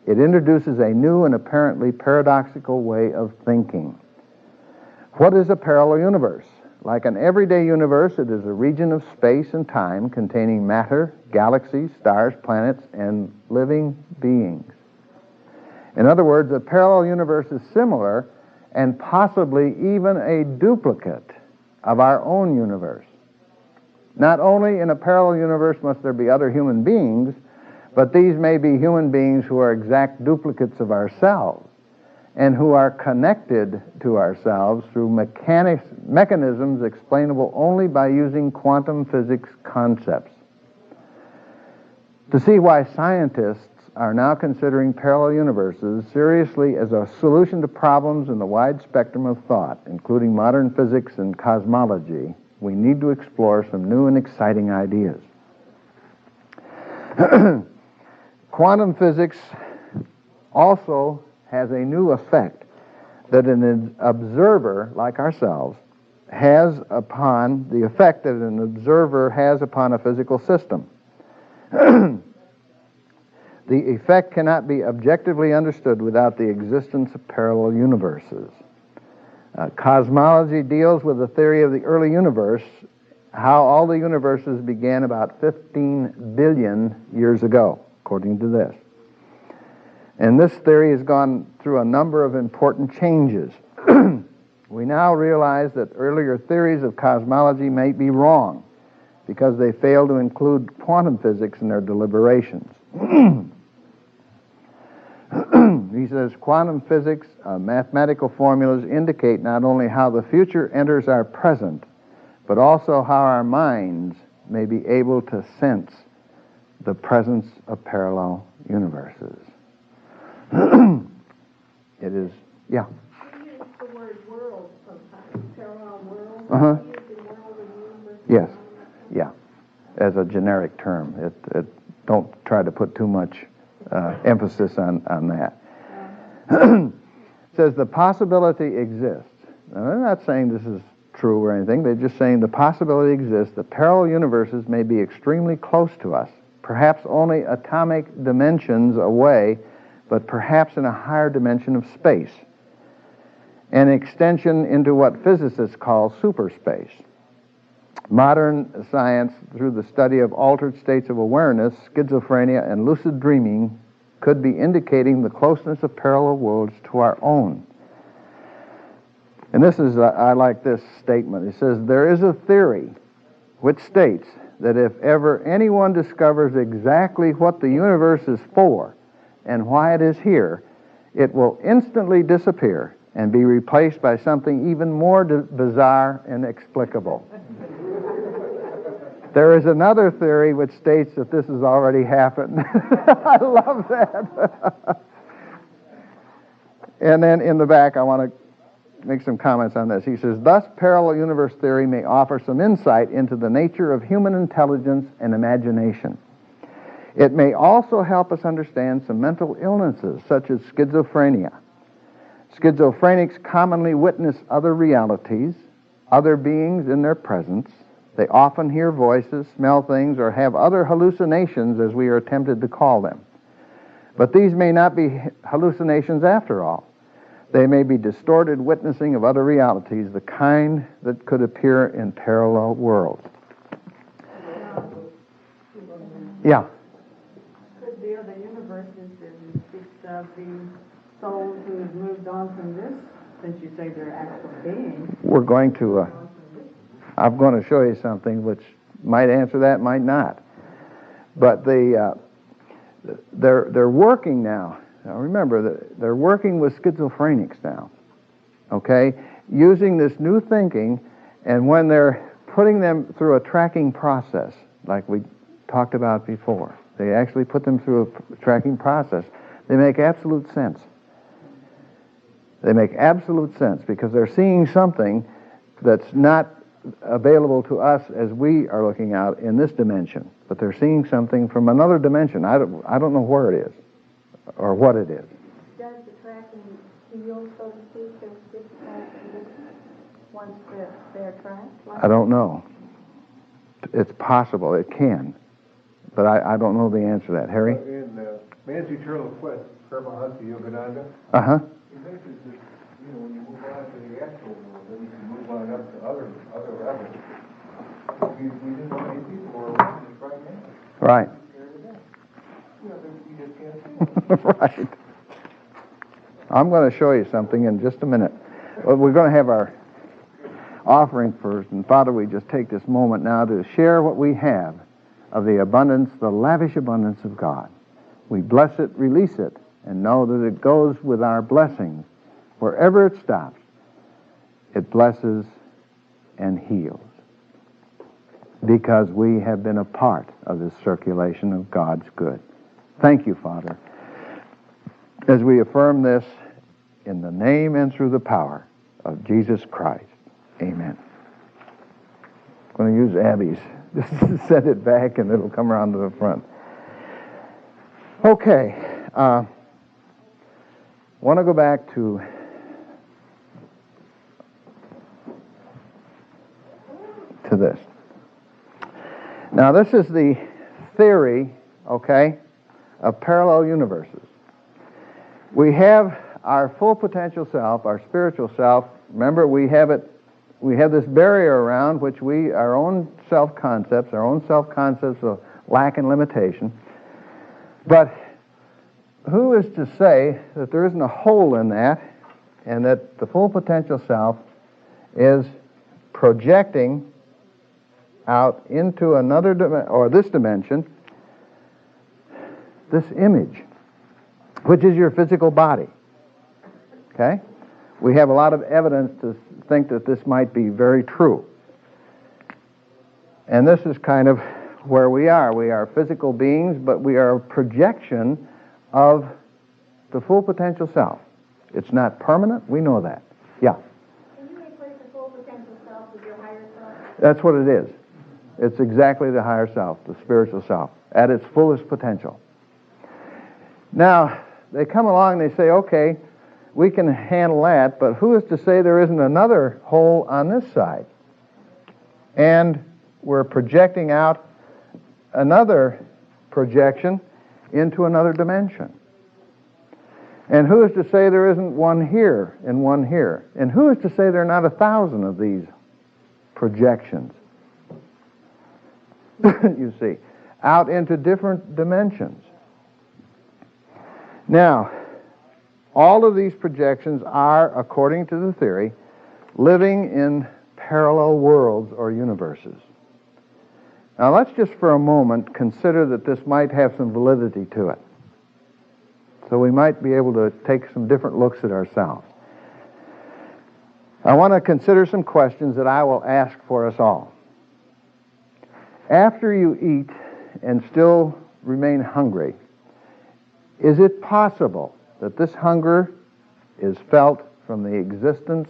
Speaker 1: It introduces a new and apparently paradoxical way of thinking. What is a parallel universe? Like an everyday universe, it is a region of space and time containing matter, galaxies, stars, planets, and living beings. In other words, a parallel universe is similar and possibly even a duplicate of our own universe. Not only in a parallel universe must there be other human beings, but these may be human beings who are exact duplicates of ourselves and who are connected to ourselves through mechanisms explainable only by using quantum physics concepts. To see why scientists are now considering parallel universes seriously as a solution to problems in the wide spectrum of thought, including modern physics and cosmology, we need to explore some new and exciting ideas. Quantum physics also has a new effect that an observer like ourselves has upon the effect that an observer has upon a physical system. The effect cannot be objectively understood without the existence of parallel universes. Cosmology deals with the theory of the early universe, how all the universes began about 15 billion years ago, according to this. And this theory has gone through a number of important changes. We now realize that earlier theories of cosmology may be wrong because they fail to include quantum physics in their deliberations. He says quantum physics, mathematical formulas indicate not only how the future enters our present, but also how our minds may be able to sense the presence of parallel universes. It is, yeah.
Speaker 2: We use the word world sometimes, parallel world.
Speaker 1: Uh-huh.
Speaker 2: We use the world of the universe.
Speaker 1: Yes, yeah, as a generic term. Don't try to put too much emphasis on that. It says the possibility exists. Now, they're not saying this is true or anything. They're just saying the possibility exists that parallel universes may be extremely close to us, perhaps only atomic dimensions away, but perhaps in a higher dimension of space, an extension into what physicists call superspace. Modern science, through the study of altered states of awareness, schizophrenia, and lucid dreaming, could be indicating the closeness of parallel worlds to our own. And this is, I like this statement. It says, there is a theory which states that if ever anyone discovers exactly what the universe is for and why it is here, it will instantly disappear and be replaced by something even more bizarre and inexplicable. There is another theory which states that this has already happened. I love that. And then in the back, I want to make some comments on this. He says, thus, parallel universe theory may offer some insight into the nature of human intelligence and imagination. It may also help us understand some mental illnesses, such as schizophrenia. Schizophrenics commonly witness other realities, other beings in their presence. They often hear voices, smell things, or have other hallucinations, as we are tempted to call them. But these may not be hallucinations after all. They may be distorted witnessing of other realities, the kind that could appear in parallel worlds. Yeah.
Speaker 3: Could the other universes speak of the souls who have moved on from this, since you say they're actual beings?
Speaker 1: We're going to, I'm going to show you something which might answer that, might not. But they're working now. Now remember, they're working with schizophrenics now, okay, using this new thinking, and when they're putting them through a tracking process, like we talked about before, they actually put them through a tracking process, they make absolute sense. They make absolute sense because they're seeing something that's not available to us as we are looking out in this dimension, but they're seeing something from another dimension. I don't know where it is or what it is.
Speaker 2: Does the tracking heal, so to speak, their physical condition once they're tracked? Like
Speaker 1: I don't know. It's possible. It can. But I don't know the answer to that. Harry?
Speaker 4: In Man's Eternal Quest, Paramahansa Yogananda,
Speaker 1: Uh-huh.
Speaker 4: he mentions that, when you move on to the actual world, then you can move on up to other levels. We didn't know many people were around this right now.
Speaker 1: Right.
Speaker 4: You just can't see them.
Speaker 1: Right. I'm going to show you something in just a minute. Well, we're going to have our offering first, and Father, we just take this moment now to share what we have of the abundance, the lavish abundance of God. We bless it, release it, and know that it goes with our blessings. Wherever it stops, it blesses and heals, because we have been a part of this circulation of God's good. Thank you, Father, as we affirm this in the name and through the power of Jesus Christ. Amen. I'm going to use Abby's. Just set it back and it'll come around to the front. Okay. I want to go back to this. Now, this is the theory, okay, of parallel universes. We have our full potential self, our spiritual self. Remember, we have this barrier around which our own self-concepts of lack and limitation. But who is to say that there isn't a hole in that, and that the full potential self is projecting out into another this dimension, this image, which is your physical body. Okay? We have a lot of evidence to think that this might be very true. And this is kind of where we are. We are physical beings, but we are a projection of the full potential self. It's not permanent. We know that. Yeah?
Speaker 2: Can you equate the full potential self with your higher self?
Speaker 1: That's what it is. It's exactly the higher self, the spiritual self, at its fullest potential. Now, they come along and they say, okay, we can handle that, but who is to say there isn't another hole on this side? And we're projecting out another projection into another dimension. And who is to say there isn't one here and one here? And who is to say there are not 1,000 of these projections? You see, out into different dimensions. Now, all of these projections are, according to the theory, living in parallel worlds or universes. Now, let's just for a moment consider that this might have some validity to it. So we might be able to take some different looks at ourselves. I want to consider some questions that I will ask for us all. After you eat and still remain hungry, is it possible that this hunger is felt from the existence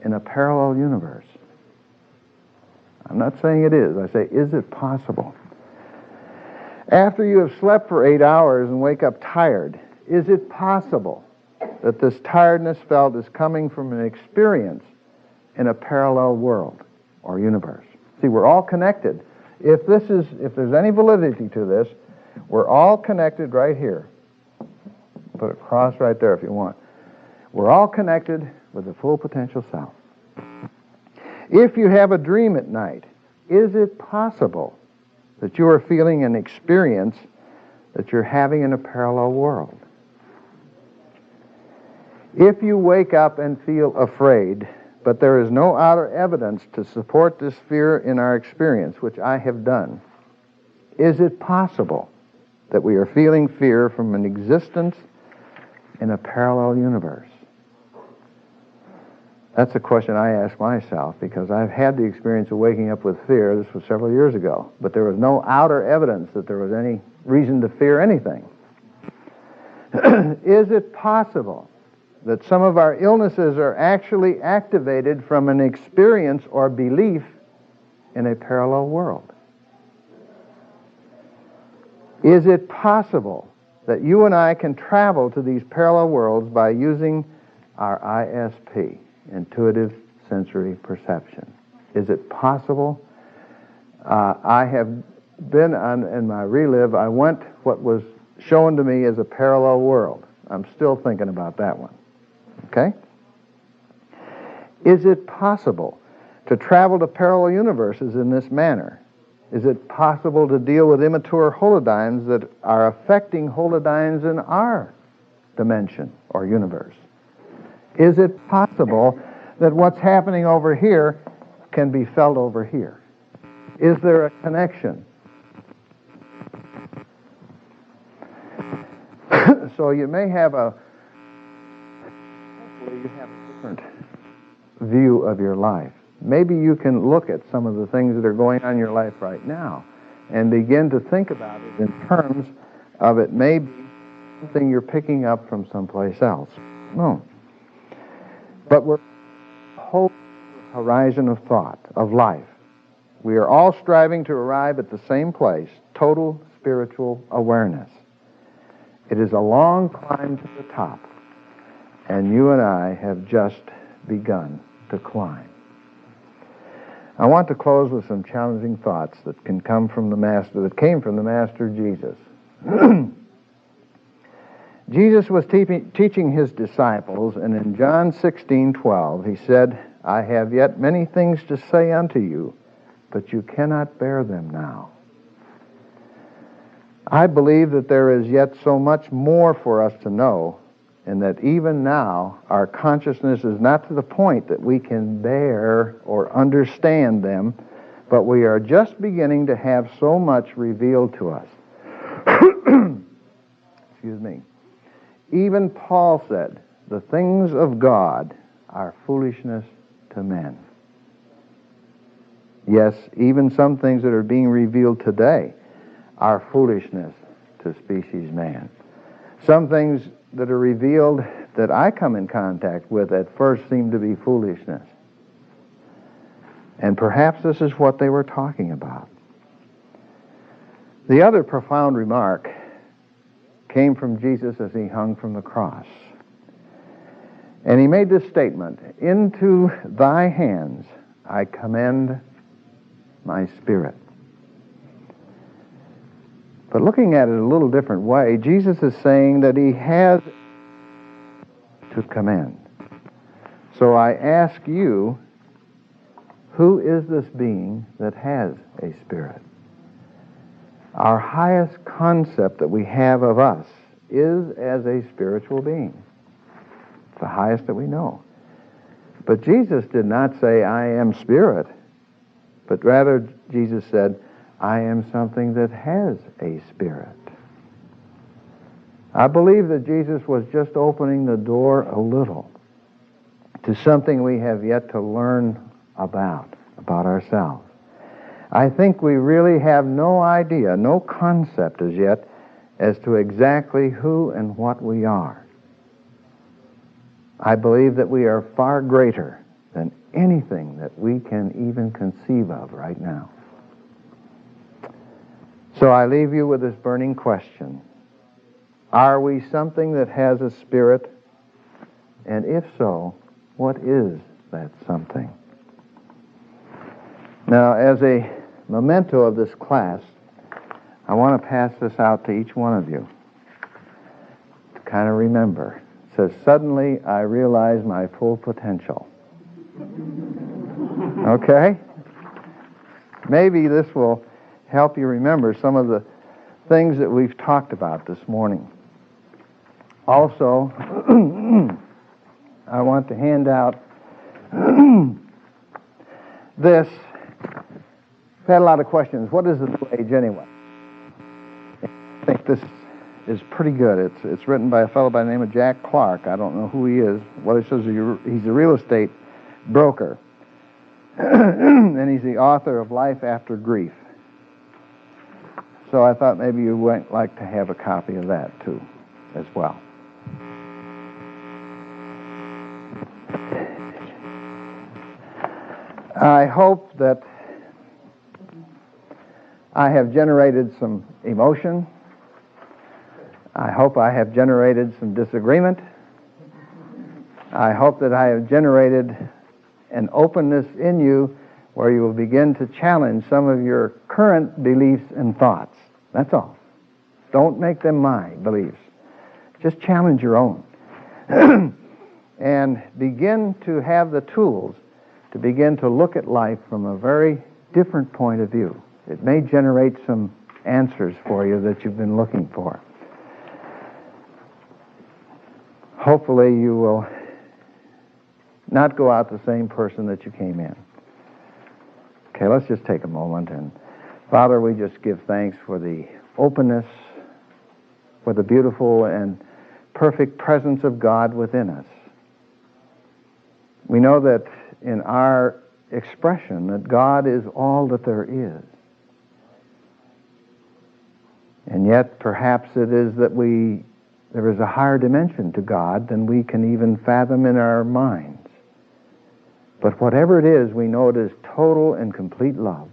Speaker 1: in a parallel universe? I'm not saying it is. I say, is it possible? After you have slept for 8 hours and wake up tired, is it possible that this tiredness felt is coming from an experience in a parallel world or universe? See, we're all connected. If there's any validity to this, we're all connected right here. Put a cross right there if you want. We're all connected with the full potential self. If you have a dream at night, is it possible that you are feeling an experience that you're having in a parallel world? If you wake up and feel afraid, but there is no outer evidence to support this fear in our experience, which I have done, is it possible that we are feeling fear from an existence in a parallel universe? That's a question I ask myself, because I've had the experience of waking up with fear. This was several years ago, but there was no outer evidence that there was any reason to fear anything. Is it possible that some of our illnesses are actually activated from an experience or belief in a parallel world? Is it possible that you and I can travel to these parallel worlds by using our ISP, intuitive sensory perception? Is it possible? I have been in my relive, I went what was shown to me as a parallel world. I'm still thinking about that one. Okay? Is it possible to travel to parallel universes in this manner? Is it possible to deal with immature holodynes that are affecting holodynes in our dimension or universe? Is it possible that what's happening over here can be felt over here? Is there a connection? So you may have a different view of your life. Maybe you can look at some of the things that are going on in your life right now and begin to think about it in terms of it may be something you're picking up from someplace else. No. But we're whole horizon of thought, of life. We are all striving to arrive at the same place, total spiritual awareness. It is a long climb to the top, and you and I have just begun to climb. I want to close with some challenging thoughts that can come from the Master, that came from the Master Jesus. Jesus was teaching his disciples, and in John 16:12, he said, I have yet many things to say unto you, but you cannot bear them now. I believe that there is yet so much more for us to know, and that even now our consciousness is not to the point that we can bear or understand them, but we are just beginning to have so much revealed to us. Excuse me. Even Paul said, the things of God are foolishness to men. Yes, even some things that are being revealed today are foolishness to species man. Some things that are revealed that I come in contact with at first seem to be foolishness. And perhaps this is what they were talking about. The other profound remark came from Jesus as he hung from the cross. And he made this statement, into thy hands I commend my spirit. But looking at it a little different way, Jesus is saying that he has to commend. So I ask you, who is this being that has a spirit? Our highest concept that we have of us is as a spiritual being. It's the highest that we know. But Jesus did not say, I am spirit, but rather Jesus said, I am something that has a spirit. I believe that Jesus was just opening the door a little to something we have yet to learn about ourselves. I think we really have no idea, no concept as yet, as to exactly who and what we are. I believe that we are far greater than anything that we can even conceive of right now. So I leave you with this burning question. Are we something that has a spirit? And if so, what is that something? Now, as a memento of this class, I want to pass this out to each one of you to kind of remember. It says, suddenly I realize my full potential. Okay? Maybe this will help you remember some of the things that we've talked about this morning. Also, I want to hand out this. We've had a lot of questions. What is the New Age anyway? I think this is pretty good. It's written by a fellow by the name of Jack Clark. I don't know who he is. What it says is he's a real estate broker. And he's the author of Life After Grief. So I thought maybe you might like to have a copy of that too, as well. I hope that I have generated some emotion. I hope I have generated some disagreement. I hope that I have generated an openness in you where you will begin to challenge some of your current beliefs and thoughts. That's all. Don't make them my beliefs. Just challenge your own. And begin to have the tools to begin to look at life from a very different point of view. It may generate some answers for you that you've been looking for. Hopefully you will not go out the same person that you came in. Okay, let's just take a moment. And Father, we just give thanks for the openness, for the beautiful and perfect presence of God within us. We know that in our expression that God is all that there is. And yet perhaps it is that there is a higher dimension to God than we can even fathom in our minds. But whatever it is, we know it is total and complete love,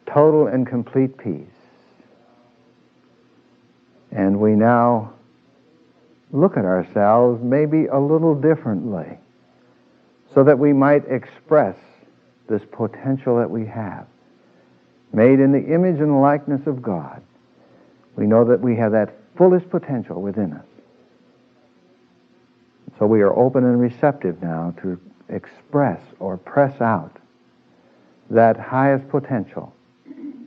Speaker 1: total and complete peace. And we now look at ourselves maybe a little differently, so that we might express this potential that we have. Made in the image and likeness of God, we know that we have that fullest potential within us. So we are open and receptive now to express or press out that highest potential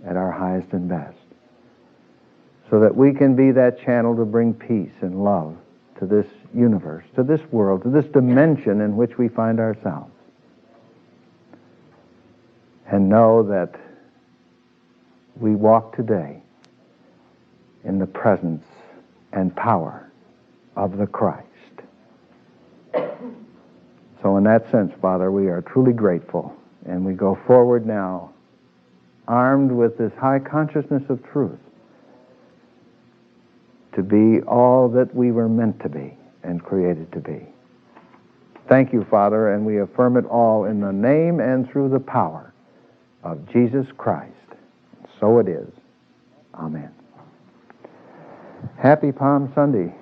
Speaker 1: at our highest and best, so that we can be that channel to bring peace and love to this universe, to this world, to this dimension in which we find ourselves. And know that we walk today in the presence and power of the Christ. So in that sense, Father, we are truly grateful, and we go forward now armed with this high consciousness of truth, to be all that we were meant to be and created to be. Thank you, Father, and we affirm it all in the name and through the power of Jesus Christ. So it is. Amen. Happy Palm Sunday.